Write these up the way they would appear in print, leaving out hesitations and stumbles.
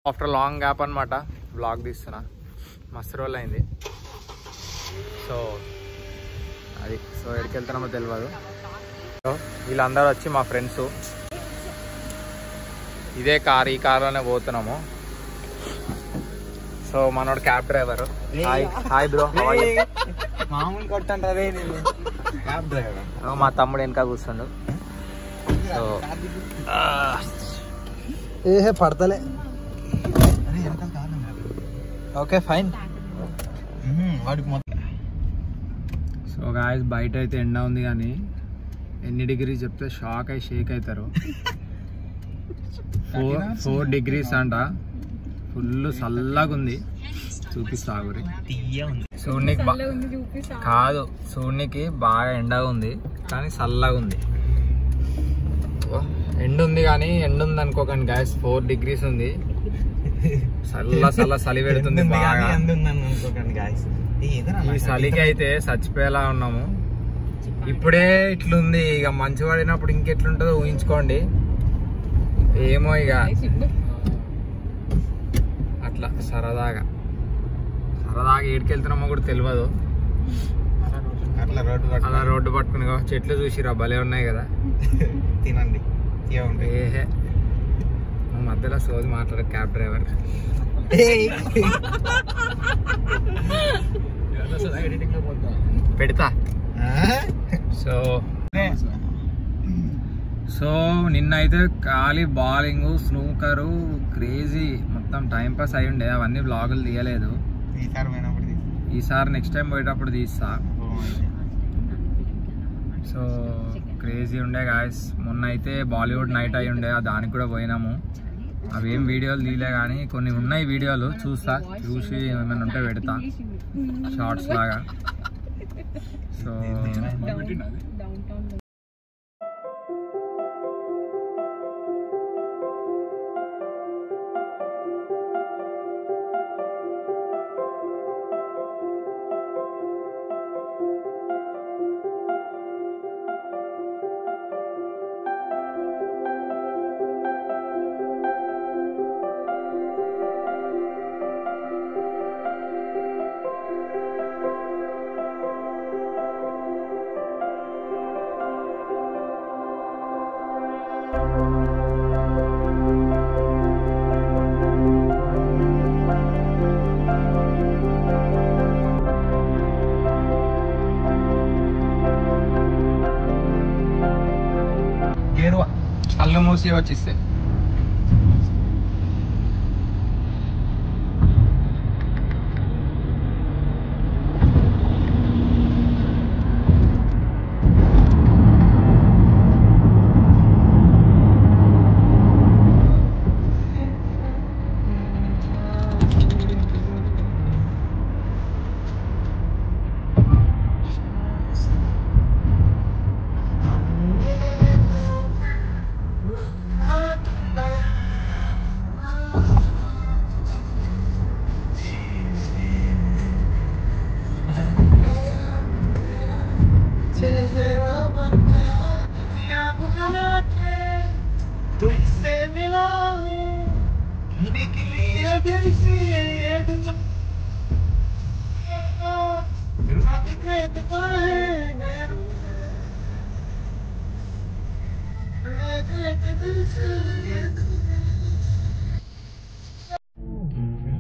After long gap అనమాట blog తీస్తున్నా, మస్తు రోజులు అయింది. సో అది ఎక్కడికి వెళ్తున్నామో తెలియదు. వీళ్ళందరూ వచ్చి మా ఫ్రెండ్స్, ఇదే కార్, ఈ కార్లోనే పోతున్నాము. సో మనోడు క్యాబ్ డ్రైవర్. హాయ్ బ్రో, మామూలు కొట్టంటారే క్యాబ్ డ్రైవర్. మా తమ్ముడు వెనక కూర్చుండు. సో ఏ పడతలే. Okay fine. సో గాయస్ బయట అయితే ఎండ ఉంది, కానీ ఎన్ని డిగ్రీస్ చెప్తే షాక్ అయి షేక్ అవుతారు. 4 degrees అంట, ఫుల్ చల్లగా ఉంది. చూపిస్తా గురి సూర్యునికి కాదు, సూర్యునికి బాగా ఎండగా ఉంది కానీ చల్లగా ఉంది. ఎండ ఉంది కానీ ఎండ ఉంది అనుకోకండి గాయస్, 4 degrees ఉంది. చలి పెడుతుంది బాగా. ఈ చలికి అయితే చచ్చిపోయేలా ఉన్నాము. ఇప్పుడే ఇట్లుంది, ఇక మంచు పడినప్పుడు ఇంకెట్లుంటుందో ఊహించుకోండి. ఏమో ఇక అట్లా సరదాగా ఏడికెళ్తున్నామో కూడా తెలియదు. అలా రోడ్డు పట్టుకుని చెట్లు చూసిరా, భలే ఉన్నాయి కదా. తినండి. ఏహే మధ్యలో సోది మాట్లాడ క్యాబ్ డ్రైవర్. పెడతా. సో నిన్న అయితే ఖాళీ బౌలింగ్, స్నూకరు, క్రేజీ మొత్తం టైం పాస్ అయి ఉండే. అవన్నీ బ్లాగులు తీయలేదు. ఈసారి నెక్స్ట్ టైం పోయేటప్పుడు తీస్తా. సో క్రేజీ ఉండే గాయస్. మొన్న అయితే బాలీవుడ్ నైట్ అయి ఉండే, దానికి కూడా పోయినాము. అవేం వీడియోలు తీయలే కానీ కొన్ని ఉన్నాయి వీడియోలు, చూసి ఏమైనా ఉంటే పెడతా షార్ట్స్ లాగా. సో కళ్ళు మూసి వచ్చిస్తే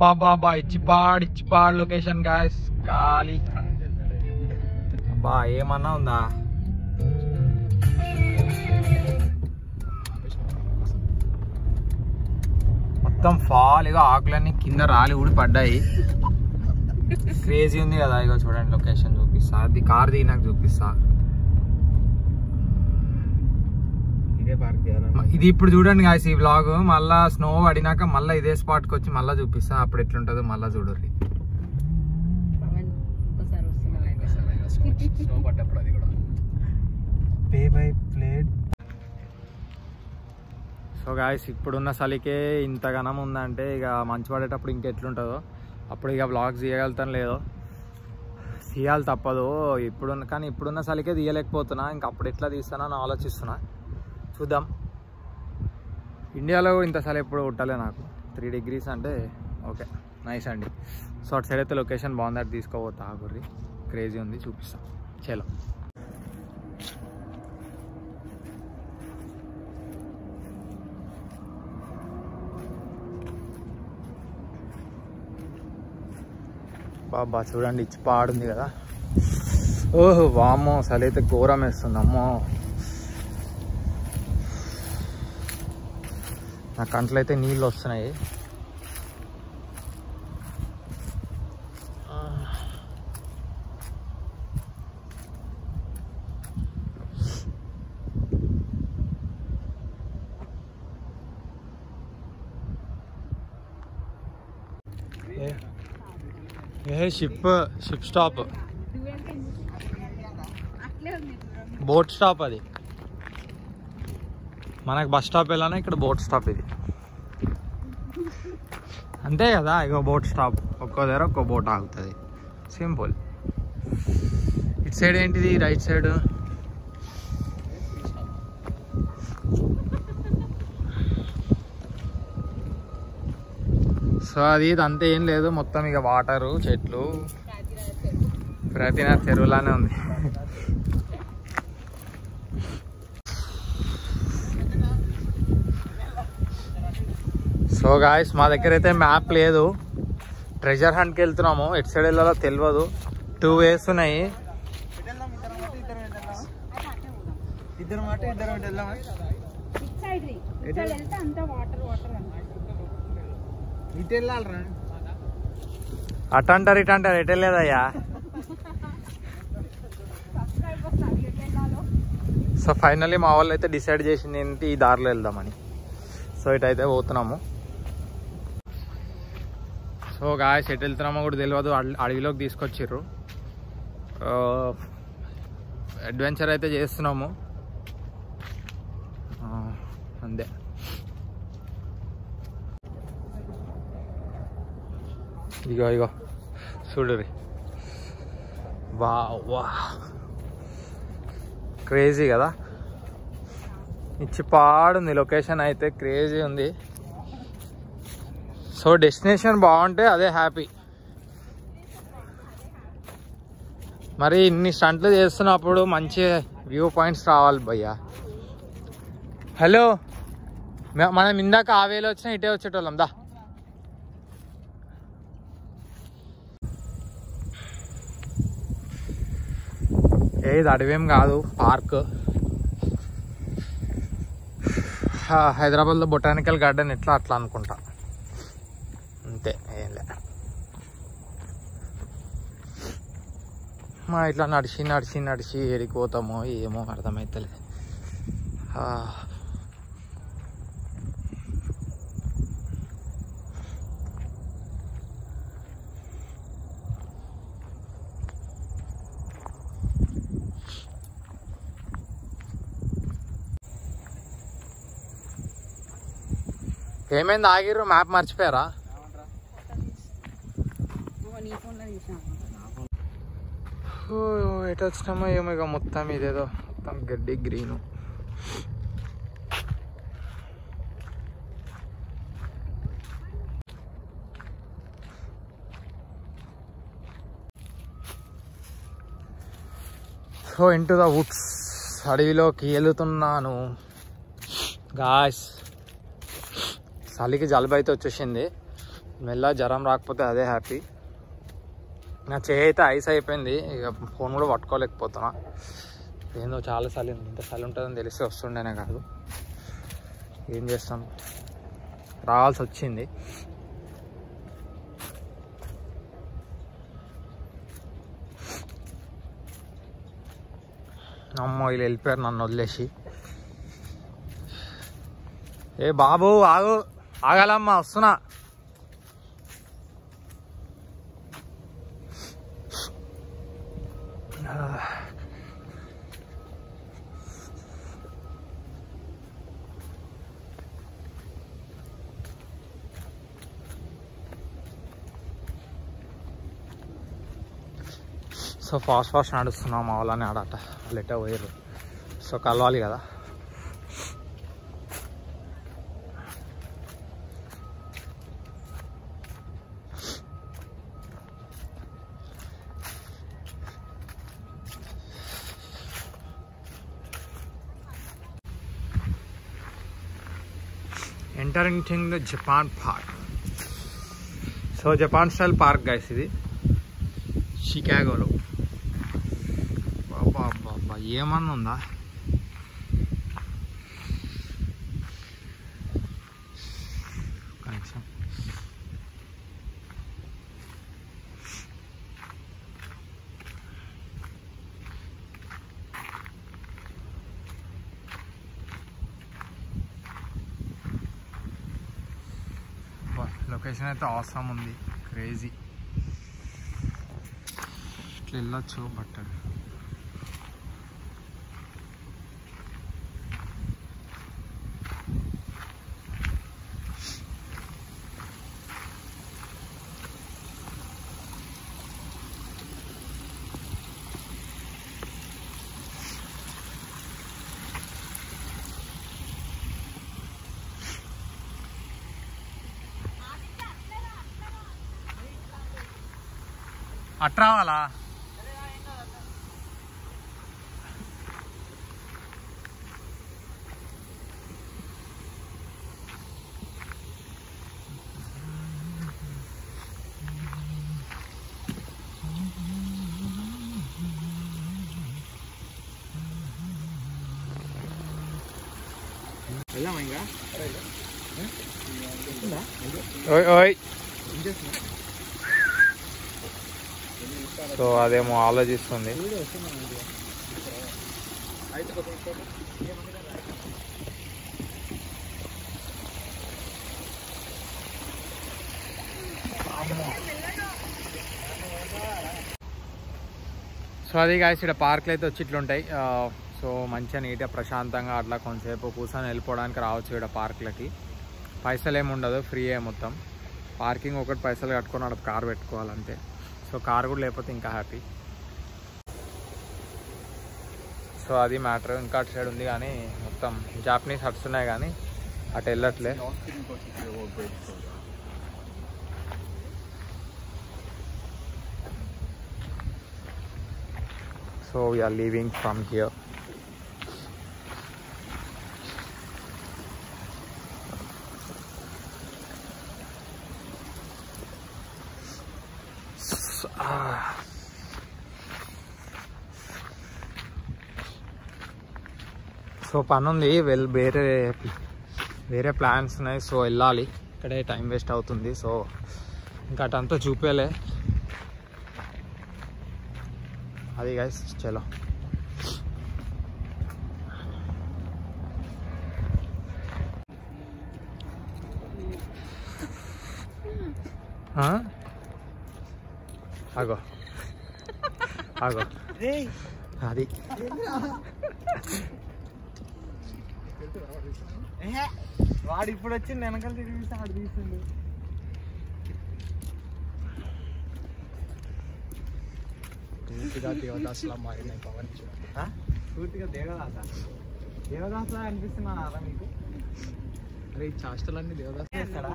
బాబా ఇచ్చిపాడ్ లొకేషన్ గాయస్. ఖాళీ బా ఏమన్నా ఉందా? మొత్తం ఫాల్, ఇగో ఆకులన్నీ కింద రాలి ఊడి పడ్డాయి. క్రేజీ ఉంది కదా. ఇగో చూడండి లొకేషన్ చూపిస్తా, అది కార్ దిగి నాకు చూపిస్తా. ఇది ఇప్పుడు చూడండి గాయస్ ఈ వ్లాగ్. మళ్ళా స్నో పడినాక మళ్ళీ ఇదే స్పాట్కి వచ్చి మళ్ళీ చూపిస్తా. అప్పుడు ఎట్లుంటుందో మళ్ళీ చూడండి. సో గాయస్ ఇప్పుడున్న చలికే ఇంతగానం ఉందంటే ఇక మంచు పడేటప్పుడు ఇంకెట్లుంటుందో. అప్పుడు ఇక వ్లాగ్స్ తీయగలుగుతాను లేదో, తీయాలి తప్పదు. కానీ ఇప్పుడున్న చలికే తీయలేకపోతున్నా. ఇంక అప్పుడు ఎట్లా తీస్తానో అని ఆలోచిస్తున్నా. చూద్దాం. ఇండియాలో ఇంత చలి ఎప్పుడు కొట్టలే నాకు. 3 degrees అంటే ఓకే నైస్ అండి. సో అటు సైడ్ అయితే లొకేషన్ బాగుంది, అటు తీసుకోపోతా ఆగుర్రి, క్రేజీ ఉంది చూపిస్తా. చలో బాబా చూడండి ఇచ్చి పాడుంది కదా. ఓహో వామ్మో చలి అయితే ఘోరం వేస్తుంది అమ్మో. నా కంట్లో అయితే నీళ్ళు వస్తున్నాయి. షిప్ స్టాప్, బోట్ స్టాప్ అది. మనకు బస్ స్టాప్ వెళ్ళానా, ఇక్కడ బోట్ స్టాప్ ఇది అంతే కదా. ఇక బోట్ స్టాప్ ఒక్కో దగ్గర ఒక్కో బోట్ ఆగుతుంది, సింపుల్. ఇటు సైడ్ ఏంటిది, రైట్ సైడ్ సో అది ఇది అంతే ఏం లేదు, మొత్తం ఇక వాటరు చెట్లు ప్రతినా చెరువులానే ఉంది. సో గాయస్ మా దగ్గర అయితే మ్యాప్ లేదు, ట్రెజర్ హంట్కి వెళ్తున్నాము. ఎటు సైడ్ వెళ్ళాలో తెలియదు, 2 ways ఉన్నాయి. అటు అంటారు ఇటు అంటారు, ఎటు వెళ్ళలేదయ్యా. సో ఫైనల్లీ మా వాళ్ళు అయితే డిసైడ్ చేసింది ఏంటి, ఈ దారిలో వెళ్దామని. సో ఇటైతే పోతున్నాము. సో గాయస్ ఎటు వెళ్తున్నామో కూడా తెలియదు, అడవిలోకి తీసుకొచ్చిర్రు. అడ్వెంచర్ అయితే చేస్తున్నాము అంతే. ఇగో ఇగో చూడురి, వా వా క్రేజీ కదా. ఇచ్చి పాడుంది లొకేషన్ అయితే, క్రేజీ ఉంది. సో డెస్టినేషన్ బాగుంటే అదే హ్యాపీ. మరి ఇన్ని స్టంట్లు చేస్తున్నప్పుడు మంచి వ్యూ పాయింట్స్ రావాలి భయ్యా. హలో మనం ఇందాక ఆ వేలో వచ్చినా ఇటే వచ్చేటోళ్ళం దా. ఏది అడవేం కాదు, పార్క్. హైదరాబాద్లో బొటానికల్ గార్డెన్ ఎట్లా అట్లా అనుకుంటా, అంతే ఏం లే. మా ఇట్లా నడిచి నడిచి నడిచి ఎడిపోతామో ఏమో అర్థమవుతలేదు. ఏమైంది ఆగిర్రు, మ్యాప్ మర్చిపోయారా? ఎటు వచ్చినామో ఏమో, ఇక మొత్తం ఇదేదో మొత్తం గడ్డి green. So into the Woods, అడవిలోకి వెళుతున్నాను గాయ్స్. చలికి జలుబు అయితే వచ్చేసింది, మెల్ల జ్వరం రాకపోతే అదే హ్యాపీ. నా చేయి అయితే ఐస్ అయిపోయింది, ఇక ఫోన్ కూడా పట్టుకోలేకపోతున్నా. ఏందో చాలా చలి ఉంది, ఇంత చలి ఉంటుందని తెలిస్తే వస్తుండేనే కాదు, ఏం చేస్తాం, రావాల్సి వచ్చింది. అమ్మో వీళ్ళు వెళ్ళిపోయారు నన్ను వదిలేసి. ఏ బాబు ఆగు, ఆగాలమ్మా వస్తున్నా. సో ఫాస్ట్ నడుస్తున్నాం, మా వాళ్ళని ఆడట వాళ్ళు ఎట్టా పోయారు. సో కలవాలి కదా. Entering the Japan park. So Japan style park guys ఇది, షికాగోలో. బాబా బాబా ఏమన్నా ఉందా? కనెక్షన్ లొకేషన్ అయితే ఆసమ్ ఉంది, క్రేజీ. ఇట్లా వెళ్ళొచ్చు బట్ అట్రావాలా? ఓయ్ ఓయ్. సో అదేమో ఆలోచిస్తుంది. సో అది గాయస్ ఇక్కడ పార్క్లు అయితే వచ్చి ఇట్లుంటాయి. సో మంచిగా నీట్గా ప్రశాంతంగా అట్లా కొంతసేపు కూర్చొని వెళ్ళిపోవడానికి రావచ్చు ఇక్కడ పార్క్లకి. పైసలు ఏమి ఉండదు, ఫ్రీయే మొత్తం. పార్కింగ్ ఒకటి పైసలు కట్టుకొని అక్కడ కార్ పెట్టుకోవాలంతే. సో కార్ కూడా లేకపోతే ఇంకా హ్యాపీ. సో అది మ్యాటర్. ఇంకా అటు సైడ్ ఉంది కానీ మొత్తం జాపనీస్ హట్స్ ఉన్నాయి కానీ అటు వెళ్ళట్లే. So we are leaving from here. So పని ఉంది, వేరే ప్లాన్స్ ఉన్నాయి. సో వెళ్ళాలి, ఇక్కడే టైం వేస్ట్ అవుతుంది. సో ఇంకా అటంతా చూపేలే. అది గైస్ చలో. ఆగో ఆగో అది వాడు ఇప్పుడు వచ్చి వెనకాల తిరిగిస్తే ఆడు తీసిండు. పూర్తిగా దేవదాసులా మారినాయి పవన్. పూర్తిగా దేవదాసులా అనిపిస్తున్నాను అలా మీకు. అరే ఈ చాష్టలన్నీ దేవదాసు చేస్తాడా?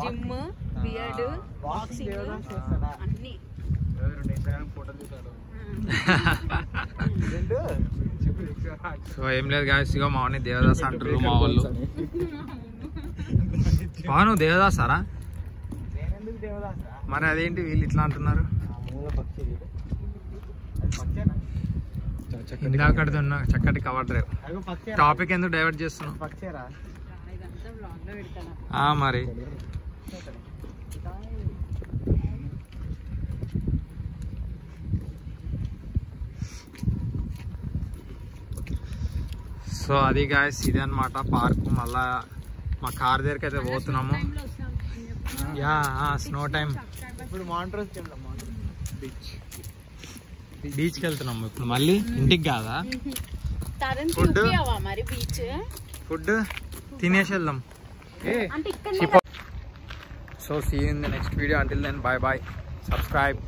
జిమ్, బియర్డ్, బాక్సింగ్ చేస్తాడా? అన్ని. ఫోటోలు తీసాడు. సో ఏం లేదు గాయస్, ఇగో మావని దేవదాస్ అంటారు మా వాళ్ళు. పవన్ దేవదాసారా? నేనెందుకు దేవదాసా? మరి అదేంటి వీళ్ళు ఇట్లా అంటున్నారు? ఇందాకటి ఉన్న చక్కటి కవర్ డ్రైవ్. టాపిక్ ఎందుకు డైవర్ట్ చేస్తున్నావు? పక్షేరా ఇదంతా వ్లాగ్ లో పెడతాను. మరి సో అది గాయస్ ఇది అనమాట పార్క్. మళ్ళా మా కార్ దగ్గరికి అయితే పోతున్నాము. Yeah snow time. ఇప్పుడు మాంట్రోస్ బీచ్కి వెళ్తున్నాము ఇప్పుడు. మళ్ళీ ఇంటికి కాదా? ఫుడ్ మరి బీచ్ ఫుడ్ తినేసి వెళ్దాం. అంటే ఇక్కడ. So see in the next video. Until then bye bye. Subscribe.